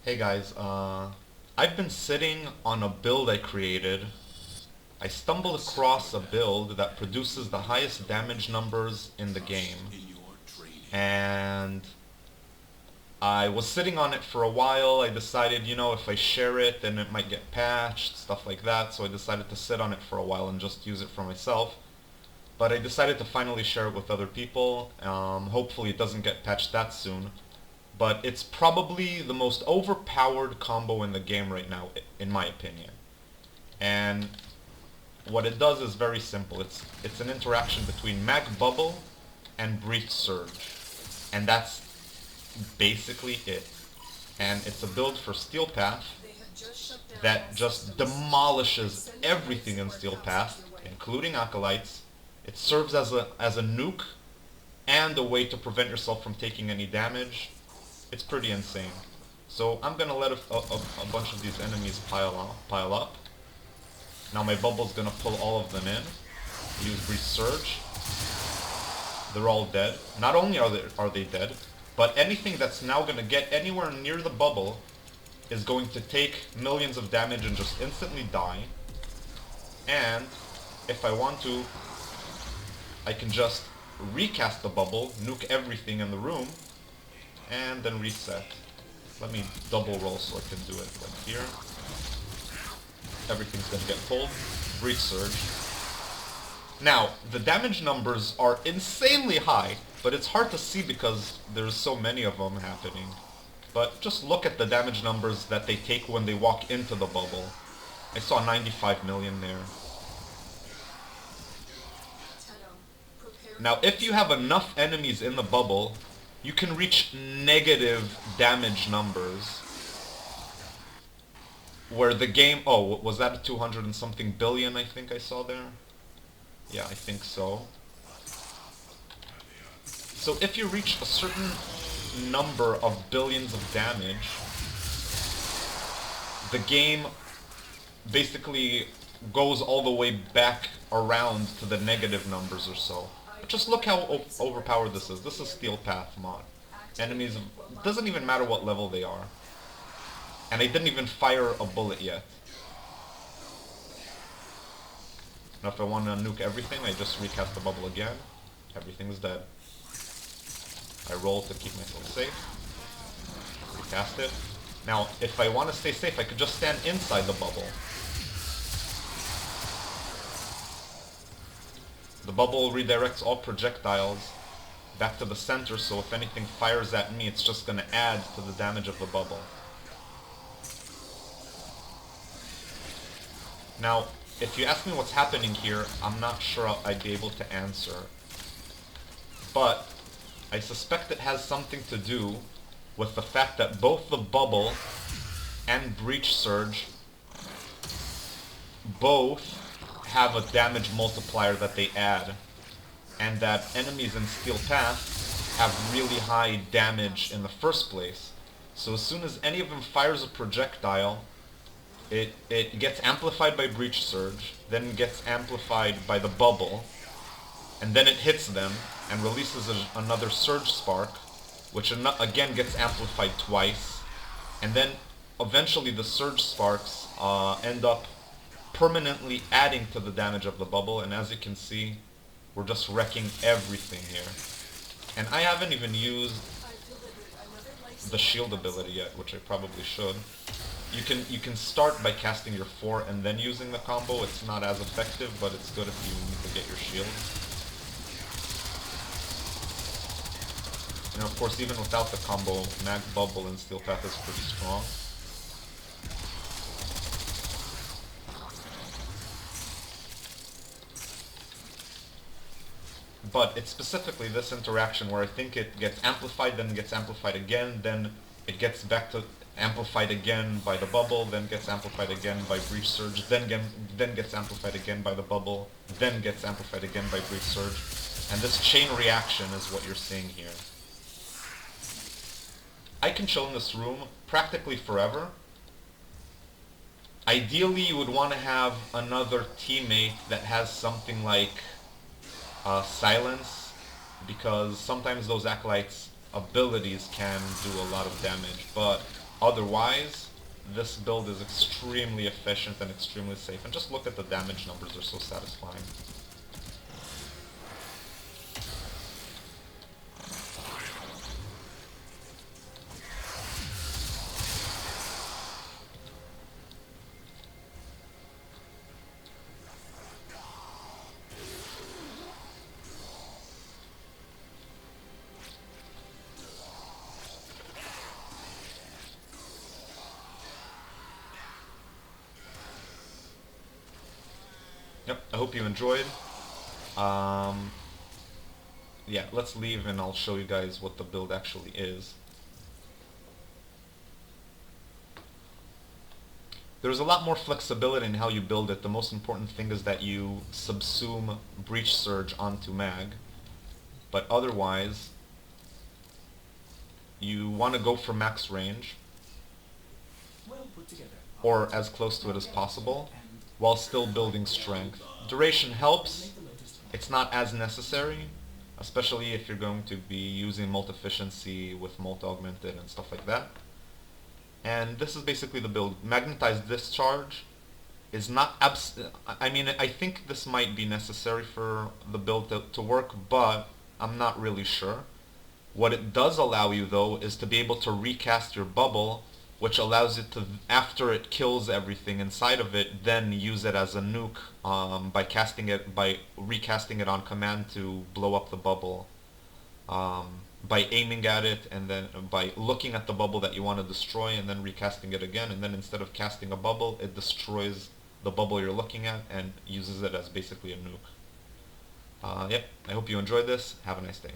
Hey guys, I've been sitting on a build I created. I stumbled across a build that produces the highest damage numbers in the game. And I was sitting on it for a while. I decided, if I share it, then it might get patched, stuff like that. So I decided to sit on it for a while and just use it for myself. But I decided to finally share it with other people. Hopefully it doesn't get patched that soon. But it's probably the most overpowered combo in the game right now, in my opinion. And what it does is very simple. It's an interaction between Mag Bubble and Breach Surge. And that's basically it. And it's a build for Steel Path that just demolishes everything in Steel Path, including Acolytes. It serves as a nuke and a way to prevent yourself from taking any damage. It's pretty insane. So I'm gonna let a bunch of these enemies pile up. Now my bubble's gonna pull all of them in. Use Breach Surge. They're all dead. Not only are they dead, but anything that's now gonna get anywhere near the bubble is going to take millions of damage and just instantly die. And if I want to, I can just recast the bubble, nuke everything in the room, and then reset. Let me double roll so I can do it like here. Everything's gonna get pulled. Breach Surge. Now, the damage numbers are insanely high, but it's hard to see because there's so many of them happening. But just look at the damage numbers that they take when they walk into the bubble. I saw 95 million there. Now, if you have enough enemies in the bubble, you can reach negative damage numbers. Where the game... Oh, was that 200 and something billion I think I saw there? Yeah, I think so. So if you reach a certain number of billions of damage, the game basically goes all the way back around to the negative numbers or so. But just look how overpowered this is. This is Steel Path mod. Enemies, doesn't even matter what level they are. And I didn't even fire a bullet yet. Now if I want to nuke everything, I just recast the bubble again. Everything's dead. I roll to keep myself safe. Recast it. Now, if I want to stay safe, I could just stand inside the bubble. The bubble redirects all projectiles back to the center, so if anything fires at me, it's just going to add to the damage of the bubble. Now, if you ask me what's happening here, I'm not sure I'd be able to answer. But I suspect it has something to do with the fact that both the bubble and Breach Surge both have a damage multiplier that they add, and that enemies in Steel Path have really high damage in the first place. So as soon as any of them fires a projectile, it gets amplified by Breach Surge, then gets amplified by the bubble, and then it hits them and releases another Surge Spark, which again gets amplified twice, and then eventually the Surge Sparks end up permanently adding to the damage of the bubble, and as you can see, we're just wrecking everything here. And I haven't even used the shield ability yet, which I probably should. You can start by casting your 4 and then using the combo. It's not as effective, but it's good if you need to get your shield. And of course, even without the combo, Mag Bubble in Steel Path is pretty strong. But it's specifically this interaction where I think it gets amplified, then gets amplified again, then it gets back to amplified again by the bubble, then gets amplified again by Breach Surge, then gets amplified again by the bubble, then gets amplified again by Breach Surge. And this chain reaction is what you're seeing here. I can chill in this room practically forever. Ideally, you would want to have another teammate that has something like silence, because sometimes those acolytes' abilities can do a lot of damage, but Otherwise, this build is extremely efficient and extremely safe. And just look at the damage numbers, they're so satisfying. Yep, I hope you enjoyed. Yeah, let's leave and I'll show you guys what the build actually is. There's a lot more flexibility in how you build it. The most important thing is that you subsume Breach Surge onto Mag. But otherwise, you want to go for max range, or as close to it as possible, while still building strength. Duration helps, it's not as necessary, especially if you're going to be using Molt Efficiency with Molt Augmented and stuff like that. And this is basically the build. Magnetized Discharge is not I mean, I think this might be necessary for the build to work, but I'm not really sure. What it does allow you, though, is to be able to recast your bubble, which allows it to, after it kills everything inside of it, then use it as a nuke by recasting it on command to blow up the bubble. By aiming at it and then by looking at the bubble that you want to destroy and then recasting it again, and then instead of casting a bubble, it destroys the bubble you're looking at and uses it as basically a nuke. Yep, I hope you enjoyed this. Have a nice day.